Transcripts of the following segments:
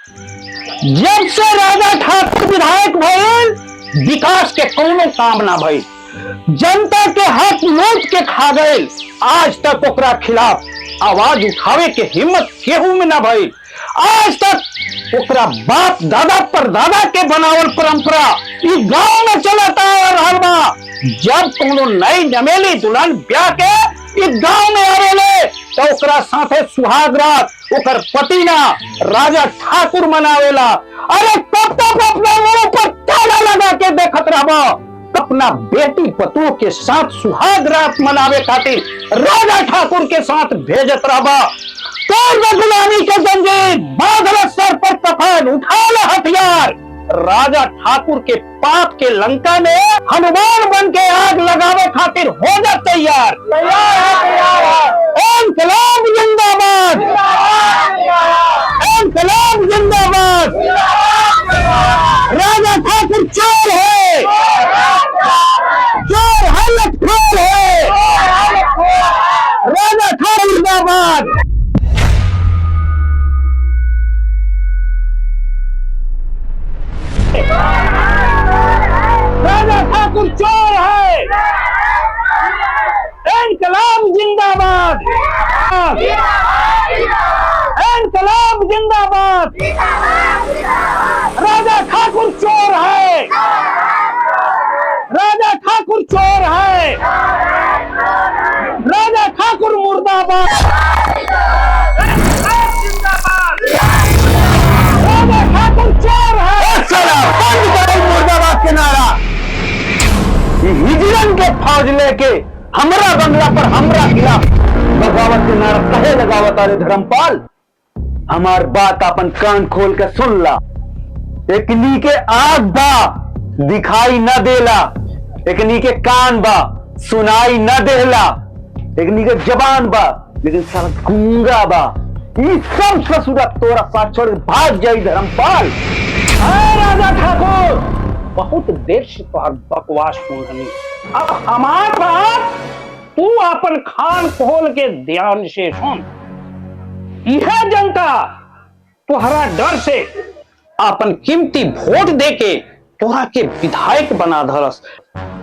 जब से राजा ठाकुर विधायक भइल, विकास के कोनो काम ना भइल। जनता के हाथ लूट के खा गए। आज तक ओकरा खिलाफ आवाज उठावे के हिम्मत केहू में ना भइल। आज तक ओकरा बाप दादा परदादा के बनावल परंपरा ई गांव में चलता आ रहल बा। जब कोनो नई जमेली दुल्हन ब्याह के ई गांव में आवेले तो ओकरा साथे सुहाग रात ओकर पति ना राजा ठाकुर मनावेला। अरे कब तक अपना मुंह पर ताला लगा के देखत रहबा? अपना बेटी पतों के साथ सुहाग रात मनावे खातिर राजा ठाकुर के साथ भेजत रहबा। गुलामी के जंजीर बांधल सर पर कफन, उठाल हथियार। राजा ठाकुर के पाप के लंका में हनुमान बन के आग लगावे खातिर हो जा तैयार। इंकलाब जिंदाबाद, इंकलाब जिंदाबाद। राजा ठाकुर चोर है, चोर है, लखोर है। राजा ठाकुर जिंदाबाद। राजा ठाकुर चोर है। इंकलाब जिंदाबाद, इंकलाब जिंदाबाद। राजा ठाकुर चोर है, राजा ठाकुर चोर है। राजा ठाकुर मुर्दाबाद, राजा ठाकुर चोर है। मुर्दाबाद के नारा हिजरन के फौज लेके हमरा बंगला पर हमरा खिलाफ बगावत के नारा कहे लगावत अरे धर्मपाल। हमार बात अपन कान खोल के सुन ला। एकनी के आग बा दिखाई न देला, एकनी के कान बा सुनाई न देला, एकनी के जबान बा लेकिन सारा गूंगा बा। ई सब ससुरा तोरा साथ छोड़ भाग जाई धर्मपाल। राजा ठाकुर बहुत देर से तोहर बकवास सुन रही। अब हमार बात तू अपन खान खोल के ध्यान से सुन। यह जनता तोहरा डर से अपन कीमती वोट देके तोहरा के विधायक बना धरस।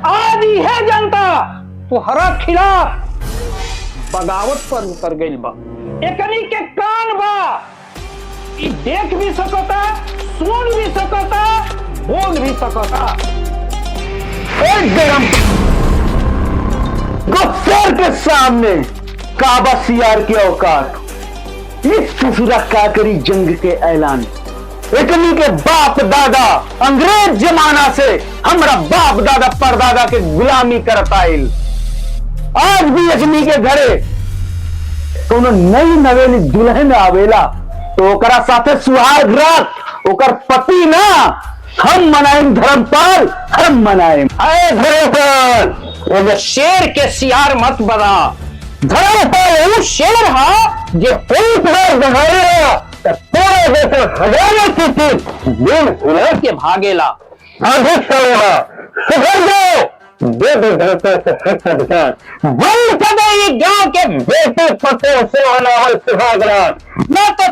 आज यह जनता तोहरा खिलाफ बगावत पर उतर गई बा। एकनी के कान बा ई देख भी सकता, सुन भी सकता, बोल भी सकता। गफ्फार के सामने काबा सियार की औकात। इस ससुरा काकरी जंग के ऐलान। एकनी के बाप दादा अंग्रेज जमाना से हमरा बाप दादा परदादा के गुलामी करत आइल। आज भी एकनी के घरे कोनो नई नवेली दुल्हन आवेला तो ओकरा साथे सुहाग रात ओकर पति ना हम मनाएं धर्मपाल, हम मनाएं। अरे धर्मपाल वो शेर के सियार मत बना। धर्मपाल वो शेर हा जे पूछ रहा पूरे देश हजारों की दिन भुला के भागेला। गांव के बेटे पते से अनावल सुहागरात न तो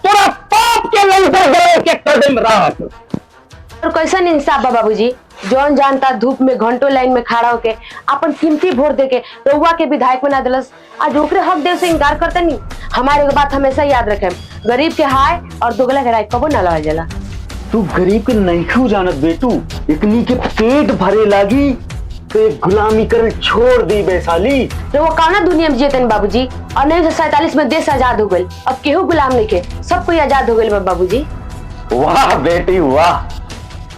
पूरा पाप के लंका के कदम रात। और कैसन इंसाफ बा बाबूजी, जौन जानता धूप में घंटों लाइन में खड़ा होके अपन कीमती वोट देके रउआ के विधायक बना दिलस। आज ओकरे हक देव से इनकार करते नहीं। हमारे बात हमेशा याद रखे, गरीब के हाय और दोगला के राय कबो ना लावल जाला। तू गरीब के नहीं क्यों जानत बेटू? इतनी के पेट भरे लागी तो एक गुलामी कर छोड़ दी वैशाली। रउआ कौना दुनिया में जीतन बाबूजी? 1947 में देश आजाद हो गई, अब केहू गुलाम नहीं के, सब कोई आजाद हो गई बाबूजी। वाह बेटी वाह,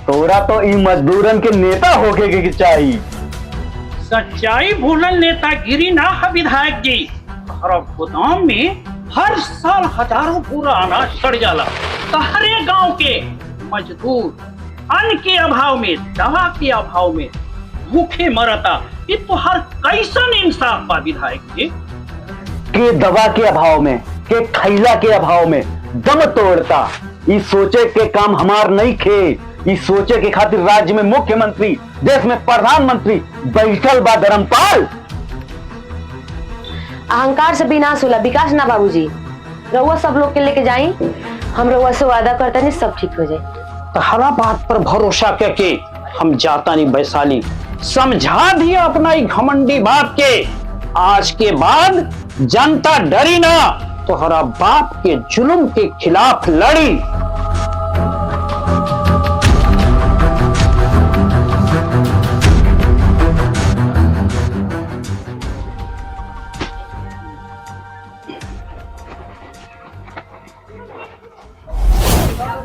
तोरा तो ई मजदूरन के नेता होके के चाहिए। सच्चाई भूलन नेतागिरी ना है विधायक जी। गोदाम में हर साल हजारों पूरा अनाज सड़ जाला। हरे गांव के मजदूर अन्न के अभाव में, दवा के अभाव में भूखे मरता। ये तो हर कैसन इंसाफ बा विधायक जी? के दवा के अभाव में, के खैला के अभाव में दम तोड़ता। ये सोचे के काम हमार नहीं खे। ये सोचे के खातिर राज्य में मुख्यमंत्री, देश में प्रधानमंत्री बैठल बा धर्मपाल। अहंकार से विनाश होला, विकास ना बाबूजी। रउआ सब लोग के लेके जाई। हम रउआ से वादा करता नहीं सब ठीक हो जाए। तो हरा बात पर भरोसा करके हम जाता नहीं वैशाली, समझा दिया अपना ही घमंडी बाप के। आज के बाद जनता डरी ना, तो हरा बाप के जुल्म के खिलाफ लड़ी।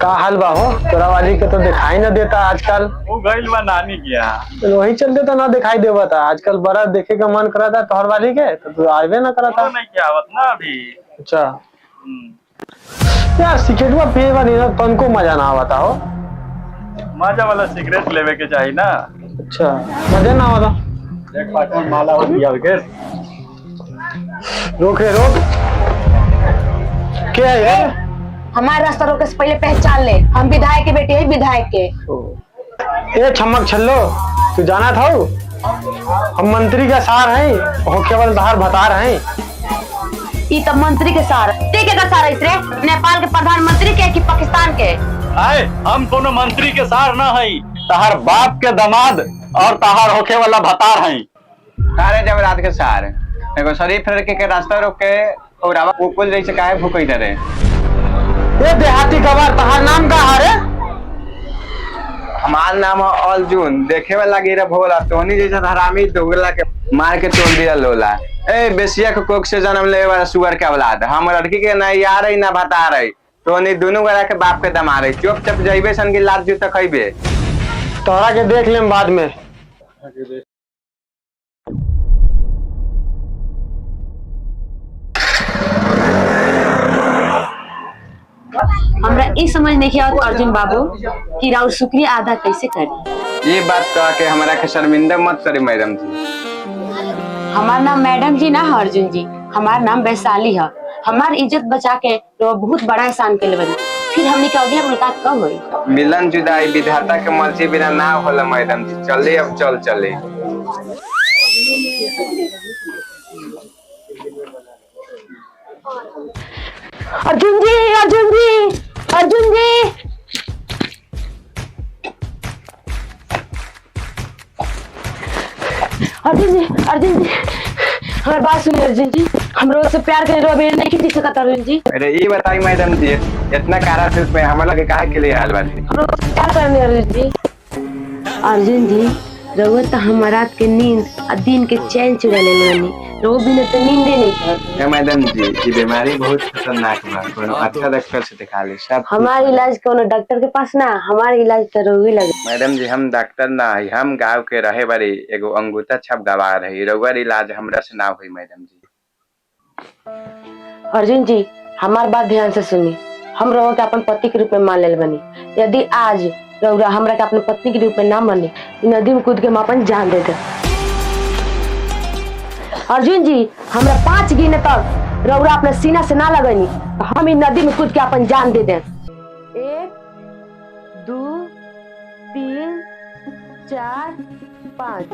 का हाल बा हो? तोरा वाली के तो दिखाई न देता आजकल। वो गइल बा नानी गया। तो वही चलते तो ना दिखाई देवा था आजकल। बड़ा देखे का मन करा था तोहर वाली के, तो तू आवे ना करा था। नहीं क्या आवत ना अभी। अच्छा यार, सिगरेटवा पिए वाली ना तनको मजा ना आवता हो। मजा वाला सिगरेट लेवे के चाहिए ना। अच्छा मजा ना आवता। एक पार्टनर माला हो दिया के। रोक रे रोक। क्या है यार? हमारे रास्ता रोके से पहले पहचान ले, हम विधायक के बेटे हैं, विधायक के। ए छमक छल्लो, तू जाना था हम मंत्री का सार हैं, हो केवल धार भतार हैं। ई तो मंत्री के सार ते के सार है रे? नेपाल के प्रधानमंत्री के कि पाकिस्तान के? आए हम कोनो मंत्री के सार ना है, तहार बाप के दामाद और तहार होके वाला भतार हैं। सारे जब रात के सार एगो शरीफ लड़के के रास्ता रोक के और आवा कुकुल जैसे काहे भूकई डरे। ये देहाती गवार, तहार नाम का हारे? हमार नाम है अर्जुन। देखे वाला गिरा भोला, तोहनी जैसा हरामी दोगला के मार के तोड़ दिया लोला। ए बेसिया के कोख से जन्म ले वाला सुअर के औलाद, हम लड़की के ना यार है ना बता रही। तोहनी दोनों गरा के बाप के दमा रही। चुप चुप जाइबे सन की लात जूता खइबे। तोहरा के देख लेम बाद में। हमरा ई समझ नहीं आवत अर्जुन बाबू कि राउर शुक्रिया अदा कैसे करी। ये बात कह के हमारा के शर्मिंदा मत करी मैडम जी। हमार नाम मैडम जी ना है अर्जुन जी, हमार नाम वैशाली है। हमार इज्जत बचा के तो बहुत बड़ा एहसान के बनी। फिर हमने के अगला मुलाकात कब हुई? मिलन जुदाई विधाता के मर्जी बिना ना होला मैडम जी। चले अब चल चले। अर्जुन जी, अर्जुन जी, अर्जुन जी। अर्जुन जी, अर्जुन जी, हमारी बात सुनिए अर्जुन जी। हम रोज से प्यार करे रो नहीं किसी से कहता अर्जुन जी। अरे ये बताई मैडम जी, इतना कारा से उसमें हमारा के काहे के लिए हाल बात है? हम रोज से प्यार करने अर्जुन जी। अर्जुन जी रउआ तो हमारा के नींद और दिन के चैन चुरा ले लेनी। रो बिना तो नींदे नहीं था। मैडम जी ये बीमारी बहुत खतरनाक बा, कोनो अच्छा डॉक्टर से दिखा ले। सब हमारा इलाज कोनो डॉक्टर के पास ना, हमारा इलाज तो रोगी लगे। मैडम जी हम डॉक्टर ना है, हम गांव के रहे बारी एगो अंगूठा छाप गवाह रही। रउआ इलाज हमरा से ना होई मैडम जी। अर्जुन जी हमार बात ध्यान से सुनी। हम रउआ के अपन पति के रूप में मान लेल बनी। यदि आज रउआ हमरा के अपने पत्नी के रूप में ना मानी, नदी में कूद के हम अपन जान दे दे। अर्जुन जी हमरा 5 गिने तक रउआ अपने सीना से ना लगनी, हम इ नदी में कूद के अपन जान दे दे। 1 2 3 4 5।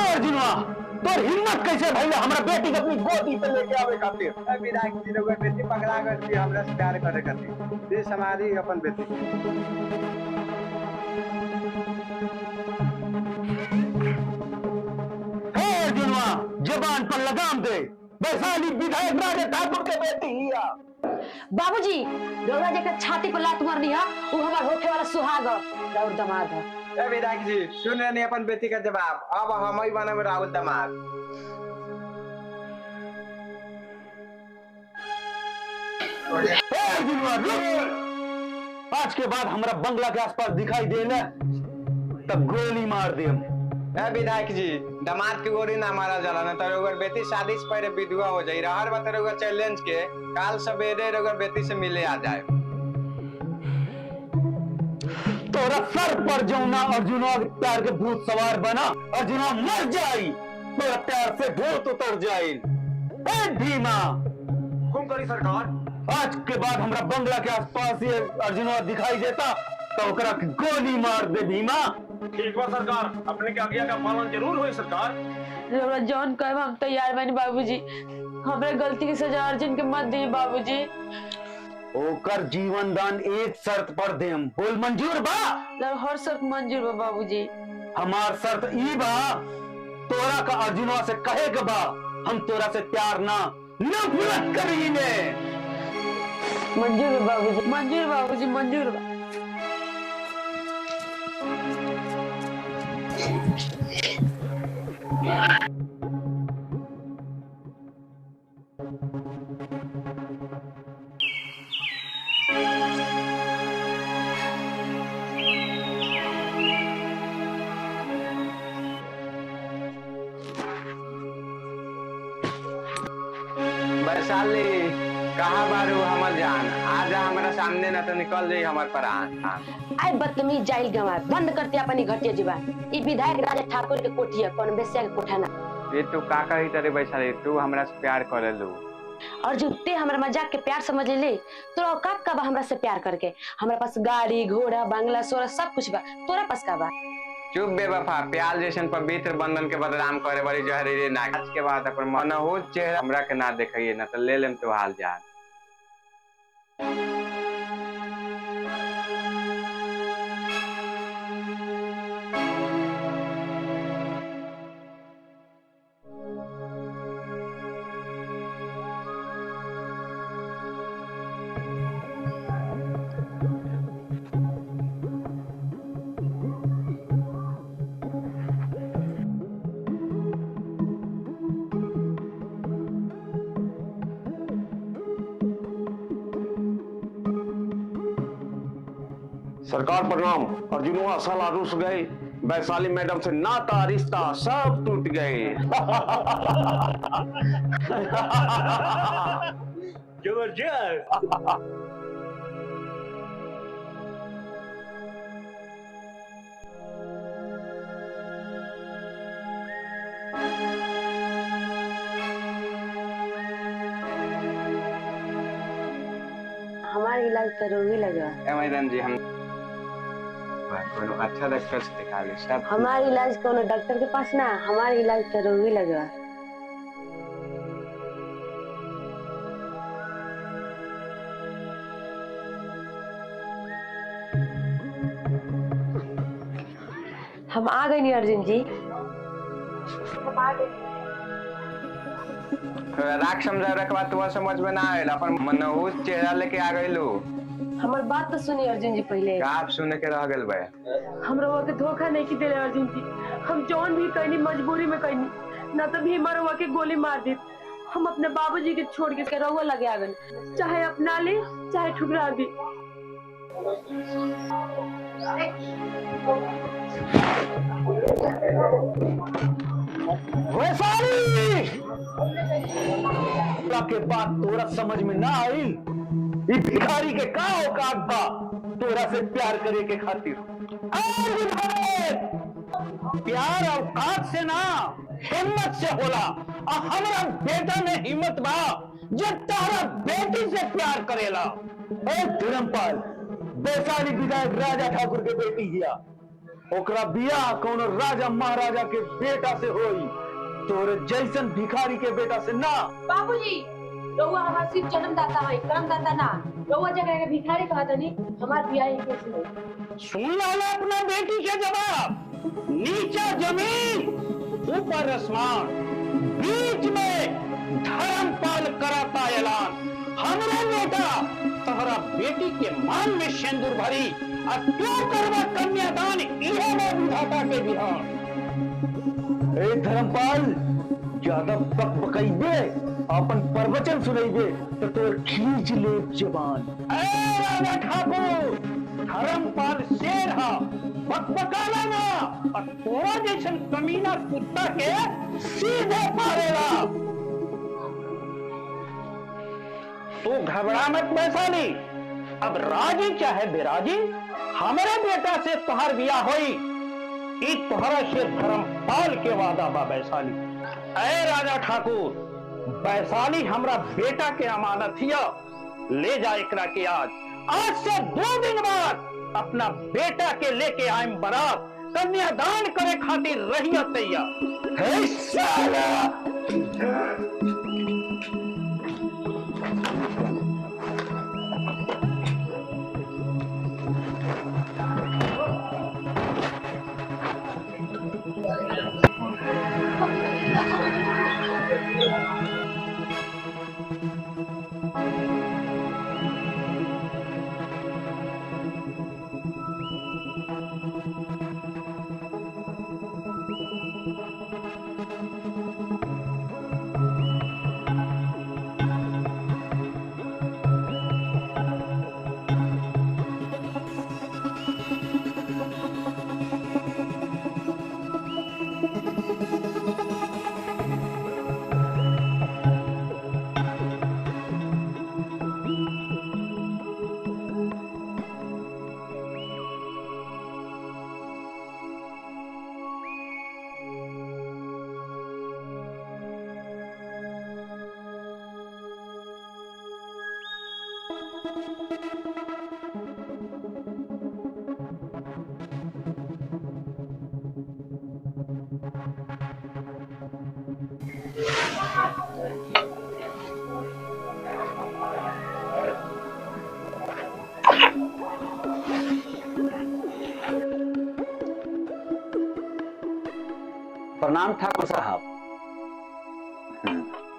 अर्जुनवा तोर हिम्मत कैसे भइले हमरा बेटी के अपनी गोदी पे लेके आवे खातिर? विधायक जी लोग बेटी पकड़ा गई हमरा से प्यार करे खातिर। ये समारी अपन बेटी। हे अर्जुनवा जबान पर लगाम दे। वैशाली विधायक राजा ठाकुर के बेटी हिया। बाबूजी रउआ जेकर छाती पर लात मारनी है वो हमार होखे वाला सुहाग और दामाद है। ए विधायक जी सुन रहे अपन बेटी का जवाब। अब हम ही बने राहुल दामाद। आज के बाद हमारा बंगला के आसपास दिखाई दे ना तब गोली मार दे। विधायक जी दामाद की गोली ना मारा जाला ना तो बेटी शादी से पहले विधवा हो जाई। हर बार चैलेंज के काल सवेरे रउआ बेटी से मिले आ जाए। तोरा सर पर जौना अर्जुना प्यार के भूत सवार बना, अर्जुना मर जाई, तोरा प्यार से भूत उतर जाई। भीमा हुकुम करी सरकार। आज के बाद हमरा बंगला के आसपास ये अर्जुना दिखाई देता तो ओकरा के गोली मार दे। भीमा ठीक बा सरकार, अपने के आज्ञा का पालन जरूर होई सरकार। रउआ जौन कहब हम तैयार बानी बाबूजी। हमरे गलती की सजा अर्जुन के मत दी बाबूजी। ओकर जीवन दान एक शर्त पर देम, बोल मंजूर बा? हर शर्त मंजूर बा बाबूजी। हमार शर्त ई बा, तोरा का अर्जुनवा से कहे के बा हम तोरा से प्यार ना नफरत करीने। मंजूर बा बाबूजी, मंजूर बाबूजी, मंजूर बा। वैशाली कहा बारू हमर जान, आजा हमारा सामने न तो निकल जाई हमार प्राण। आई बदतमीज जाइल गंवार, बंद करते अपनी घटिया जुबान। ई विधायक राजा ठाकुर के कोठी है, कौन बेस्या के कोठा ना। ये तू का कही तरे वैशाली, तू हमरा से प्यार करे लू। अर्जुन ते हमरा मजाक के प्यार समझ ले। तोरा औकात का बा हमरा से प्यार करके? हमरा पास गाड़ी घोड़ा बंगला सोरा सब कुछ बा, तोरा पास का बा? चुप बेवफा, प्यार जैसन पवित्र बंधन के बदनाम करे वाली जहरीली नाक। आज के बाद अपन मनहूस चेहरा हमरा के ना देखिए ना तो ले लेम तो हाल जान। सरकार प्रणाम। अर्जुनवा साला रुस गए, वैशाली मैडम से नाता रिश्ता सब टूट गए। जबरदस्त। हमारा इलाज तो रोगी लगा। मैडम जी हम अच्छा डॉक्टर से दिखा ले सब। हमारा इलाज कोनो डॉक्टर के पास ना, हमारा इलाज तो रोगी लगा। हम आ गए नहीं अर्जुन जी। राख समझा रखवा तुम्हारा समझ में ना आयल, अपन मनहूस चेहरा लेके आ गई लो। हमार बात तो सुनी अर्जुन जी पहले। आप सुने के रह गए बे। हम रउआ के धोखा नहीं की दिले अर्जुन जी। हम जौन भी कहनी मजबूरी में कहनी, ना तो भीमा रउआ के गोली मार दी। हम अपने बाबूजी के छोड़ के रउआ लगे आ गए, चाहे अपना ली चाहे ठुकरा दी। वैशाली के बात तोरा समझ में ना आई। ई भिखारी के का औकात बा तोरा से प्यार करे के खातिर? प्यार औकात से ना हिम्मत से होला। हमारा बेटा में हिम्मत बा जो तारा बेटी से प्यार करेला। धर्मपाल वैशाली विधायक राजा ठाकुर के बेटी हिया, ओकरा बियाह कोनो राजा महाराजा के बेटा से होई, तोरे जैसन भिखारी के बेटा से ना। बाबूजी रउआ हमार सिर्फ जन्मदाता है, कर्मदाता ना। रउआ जगह के भिखारी कहत नहीं, हमार बियाह कैसे होई? सुन ला अपना बेटी के जवाब। नीचा जमीन ऊपर आसमान, बीच में धर्मपाल कराता ऐलान। हमरा बेटा तोहरा बेटी के मान में सिंदूर भरी और तू करवा कन्यादान, इहे में विधाता के विधान। ए धर्मपाल ज्यादा बकबकैबे अपन प्रवचन सुनैबे तो खींच ले जबान। ए राजा ठाकुर, धर्मपाल शेर हा, बकबकाला ना, और तोरा जैसन कमीना कुत्ता के सीधे मारेला। तू घबरा मत वैशाली, अब राजी चाहे बेराजी, हमारे बेटा से तोहर बियाह होई। ई तोहरा से धर्मपाल के वादा बा वैशाली। ऐ राजा ठाकुर, वैशाली हमरा बेटा के अमानत हिया, ले जा एकरा के आज से 2 दिन बाद अपना बेटा के लेके आइम बारात, कन्यादान करे खातिर रहिया तैयार। हे साला! प्रणाम ठाकुर साहब।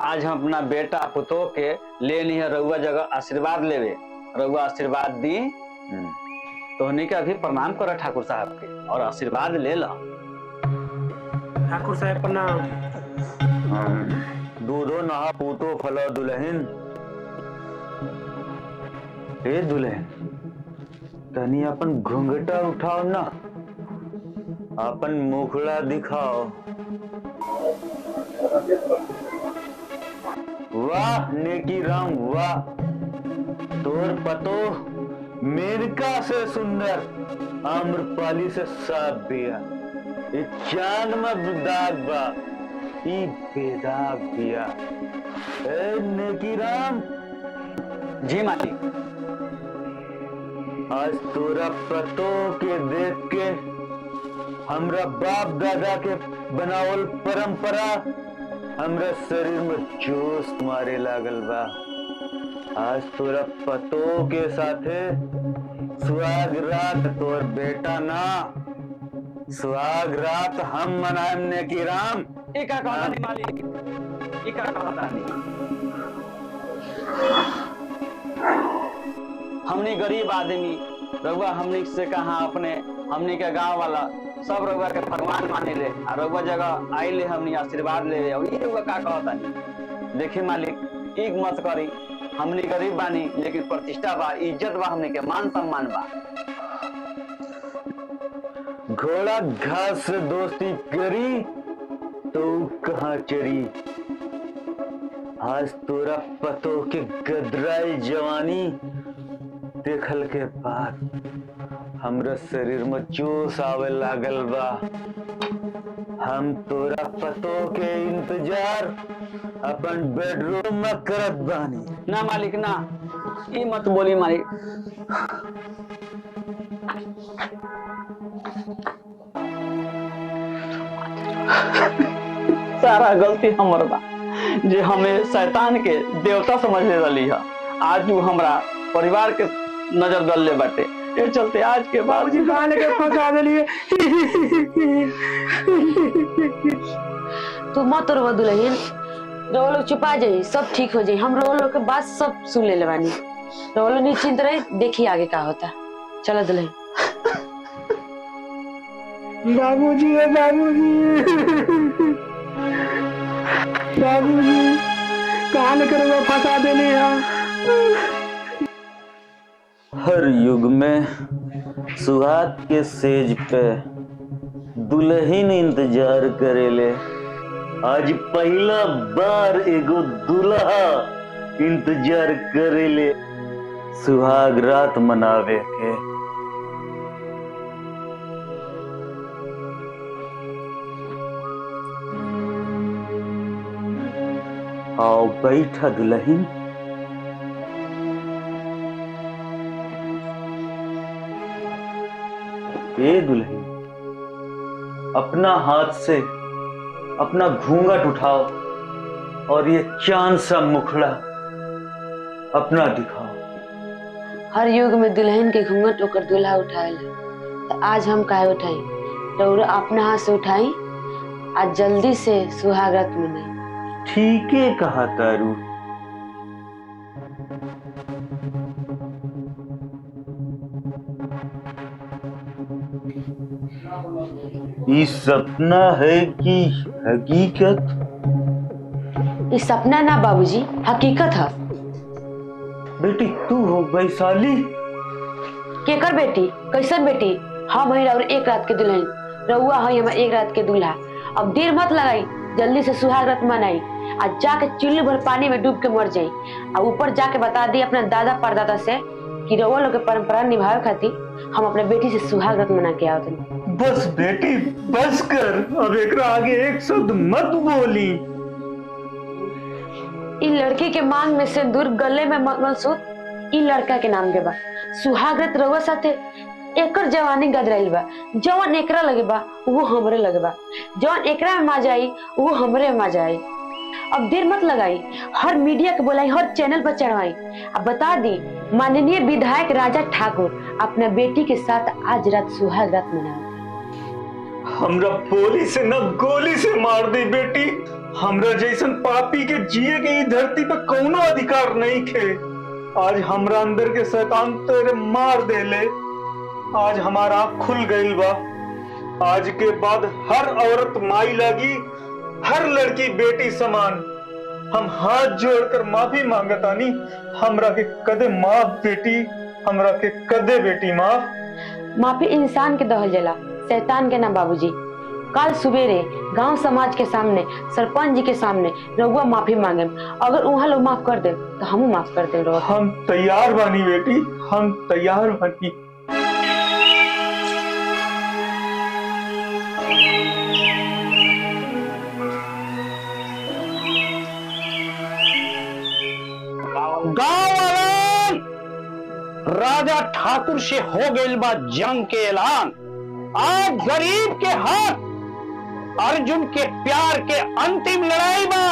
आज हम अपना बेटा पुतोह के ले नहीं है रउआ जगह आशीर्वाद लेवे, रउआ आशीर्वाद दी तो उन्हीं का भी प्रणाम करो ठाकुर साहब के और आशीर्वाद ले लो। ठाकुर साहब प्रणाम। दूधो नहा पूतो फलो दुल्हन। हे दुल्हन, तनी अपन घूंघटा उठाओ ना, अपन मुखड़ा दिखाओ। वाह नेकी राम वाह, तोर पतो मेनका से सुंदर, आम्रपाली से साफ बिया। ये चांद में दाग बा, ई बेदाग बिया। ए नेकी राम। जी मालिक। आज तोरा पतो के देख के हमरा बाप दादा के बनावल परंपरा हमरा शरीर में जोश मारे लागल बा। आज तोरा पतो के साथे सुहाग रात तोर बेटा ना, सुहाग रात हम मनाएम नेकी राम। एका कहता नहीं मालिक, एका कहता नहीं। हमने गरीब आदमी, रउआ हमने से कहा अपने, हमने के गांव वाला सब रउआ के भगवान माने ले, और रउआ जगह आई ले हमने आशीर्वाद ले, और ये रउआ का कहता नहीं। देखिए मालिक, एक मत करी, हमने गरीब बानी लेकिन प्रतिष्ठा बा, इज्जत बा, हमने के मान सम्मान बा। घोड़ा घास से दोस्ती करी तो कहाँ चरी। आज तोरा पतो के गदराई जवानी देखल के बाद हमरा शरीर में जोश आवे लागल बा। हम तोरा पतो के इंतजार अपन बेडरूम में करत बानी। ना मालिक ना, ये मत बोली मालिक। सारा गलती हमर बा, जे हमें शैतान के देवता समझ ले रही है। आज वो हमरा परिवार के नजर गल ले बाटे, ये चलते आज के बाद गाने के फंसा दिलिए। तू मत रो दुल्हन, रो लोग चुपा जाई, सब ठीक हो जाई। हम रो लोग के बात सब सुन ले बानी। रो लोग निश्चिंत रहे, देखिए आगे क्या होता। चलो दुल्हन। बाबूजी, बाबूजी। बाबूजी कहाँ लेकर वो फंसा देने यार। हर युग में सुहाग के सेज पे दुल्हन इंतजार करेले। आज पहला बार एगो दुल्हा इंतजार करेले सुहाग रात मनावे के। आओ बैठा दुल्हन। ए दुल्हन, अपना हाथ से अपना घूंघट उठाओ और ये चांद सा मुखड़ा अपना दिखाओ। हर युग में दुल्हन के घूंघट होकर दूल्हा उठाएला, तो आज हम काहे उठाई? रउरा अपना हाथ से उठाई, आज जल्दी से सुहाग रात मनाई। ठीक है कहा तारू। ये सपना है कि हकीकत? ये सपना ना बाबूजी, हकीकत है। बेटी तू हो वैशाली? केकर बेटी? कैसन बेटी? हम है और एक रात के दुल्हन, रउआ है हमार एक रात के दूल्हा। अब देर मत लगाई, जल्दी से सुहाग रात मनाई। आज जाके चुल्लू भर पानी में डूब के मर जाई और ऊपर जाके बता दी अपना दादा परदादा से कि रउआ लोग के परंपरा निभावे खातिर हम अपने बेटी से सुहाग रात मना के आवत हनी। बस बेटी बस कर, अब एकरा आगे एक शब्द मत बोली। इन लड़की के मांग में सिंदूर, गले में मंगलसूत्र, इन लड़का के नाम के बा। सुहाग रात रउआ साथे एकर जवानी गदराइल बा। जवन एकरा लगे बा वो हमरे लगे बा, जवन एकरा में मजा आई वो हमरे में मजा आई। अब देर मत लगाई, हर मीडिया के बोलाई, हर चैनल पर चढ़वाई। अब बता दी माननीय विधायक राजा ठाकुर अपना बेटी के साथ आज रात सुहाग रात मनाओ। हमरा बोली से न गोली से मार दे बेटी। हमरा जैसन पापी के जिए के ई धरती पे कौनो अधिकार नहीं खे। आज हमरा अंदर के शैतान तेरे मार दे ले। आज हमारा आँख खुल गईल बा। आज के बाद हर औरत माई लगी, हर लड़की बेटी समान। हम हाथ जोड़कर माफी मांगतानी। हमरा के कदे माफ बेटी, हमरा के कदे बेटी माफ। माफी इंसान के दहल जला, शैतान के ना बाबूजी। कल सुबेरे गांव समाज के सामने, सरपंच जी के सामने रउआ माफी मांगे। अगर वहाँ लोग माफ कर दे तो हम माफ कर दे। हम तैयार बानी बेटी, हम तैयार बानी। गाँव राजा ठाकुर से हो गई बा जंग के ऐलान। आज गरीब के हाथ अर्जुन के प्यार के अंतिम लड़ाई बा।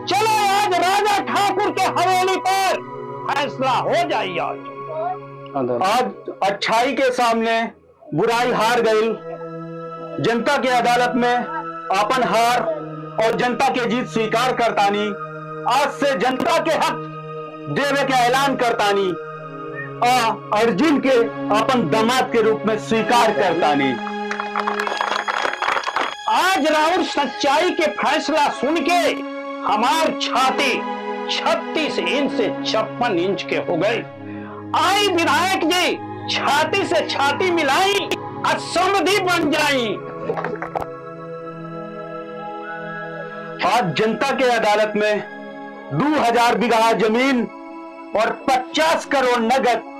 चलो आज राजा ठाकुर के हवेली पर फैसला हो जाए। आज अच्छाई के सामने बुराई हार गई। जनता के अदालत में अपन हार और जनता के जीत स्वीकार करतानी। आज से जनता के हक देवे के ऐलान करतानी। अर्जुन के अपन दामाद के रूप में स्वीकार करतानी। आज राउर सच्चाई के फैसला सुन के हमार छाती 36 इंच से 56 इंच के हो गए। आई विधायक जी छाती से छाती मिलाई, असमधि बन जाई। आज जनता के अदालत में 2000 बीघा जमीन और 50 करोड़ नगद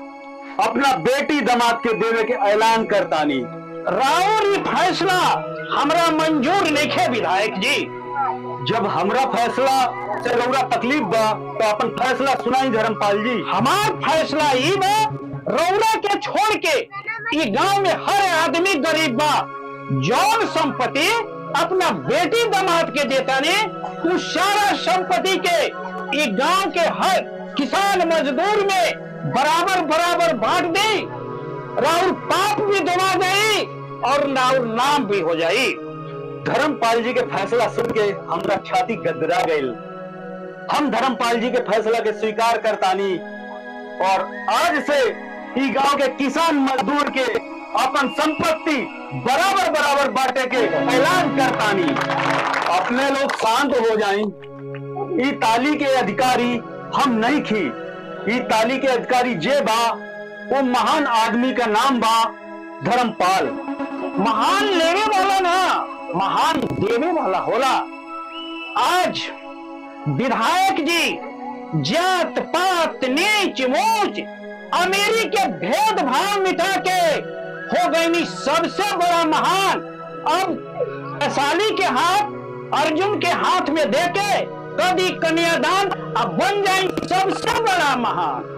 अपना बेटी दामाद के देवे के ऐलान करतानी। राउर ये फैसला हमरा मंजूर नहीं विधायक जी। जब हमरा फैसला से रउरा तकलीफ बा तो अपन फैसला सुनाई धर्मपाल जी। हमार फैसला ई बा, रउरा के छोड़ के ई गांव में हर आदमी गरीब बा। जौन संपत्ति अपना बेटी दामाद के देता ने, उस सारा संपत्ति के ई गांव के हर किसान मजदूर में बराबर बराबर बांट दे। राउर पाप भी धुला जाई और राउर नाम भी हो जाई। धर्मपाल जी के फैसला सुन के हमरा छाती गदरा गई। हम धर्मपाल जी के फैसला के स्वीकार करतानी और आज से ई गांव के किसान मजदूर के अपन संपत्ति बराबर बराबर बांटे के ऐलान करतानी। अपने लोग शांत हो जाएं। ई ताली के अधिकारी हम नहीं खी। ई ताली के अधिकारी जे बा वो महान आदमी का नाम बा धर्मपाल। महान लेवे वाला ना, महान देवे वाला होला। आज विधायक जी जात पात नीच ऊंच अमीरी के भेदभाव मिटा के हो गई सबसे बड़ा महान। अब वैशाली के हाथ अर्जुन के हाथ में देके कभी कन्यादान अब बन जाए सबसे बड़ा महान।